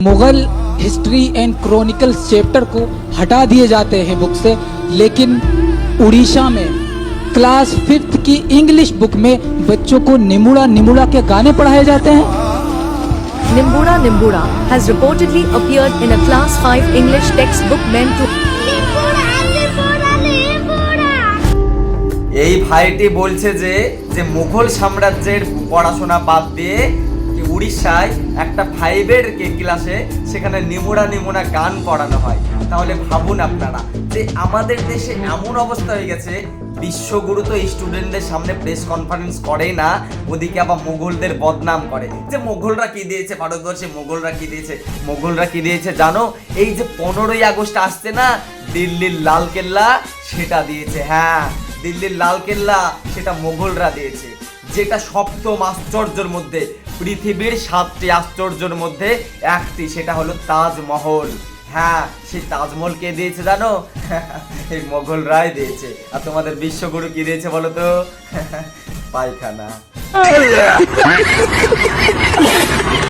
Mughal history and chronicles chapter को हटा दिए जाते हैं बुक से, लेकिन उड़ीसा में क्लास 5th की इंग्लिश बुक में बच्चों को निमुड़ा निमुड़ा के गाने पढ़ाए जाते हैं। Nimbuda Nimbuda has reportedly appeared in a class 5 English textbook meant to এই ভাইটি বলছে যে যে মুঘল সাম্রাজ্যের পড়াশোনা বাদ দিয়ে উড়িষ্যায় একটা 5-এর ক্লাসে সেখানে নিমুড়া নিমুড়া গান পড়ানো হয়। তাহলে ভাবুন আপনারা যে আমাদের দেশে এমন অবস্থা হয়ে গেছে, বিশ্বগুরু তো স্টুডেন্টদের সামনে প্রেস কনফারেন্স করেই না, ওদিকে আবার মুঘলদের বদনাম করে যে মুঘলরা কি দিয়েছে ভারতবর্ষে, মুঘলরা কি দিয়েছে, মুঘলরা কি দিয়েছে জানো? এই যে 15ই আগস্ট আসছে না, দিল্লির লালকেল্লা সেটা দিয়েছে। হ্যাঁ, দিল্লির লালকেল্লা সেটা মুঘলরা দিয়েছে, যেটা সপ্তম আশ্চর্যের মধ্যে, পৃথিবীর 7টি আশ্চর্যের মধ্যে একটি, সেটা হলো তাজমহল। হ্যাঁ, সেই তাজমহল কে দিয়েছে জানো? এই মোগলরাই দিয়েছে। আর তোমাদের বিশ্বগুরু কি দিয়েছে বলো তো? পায়খানা।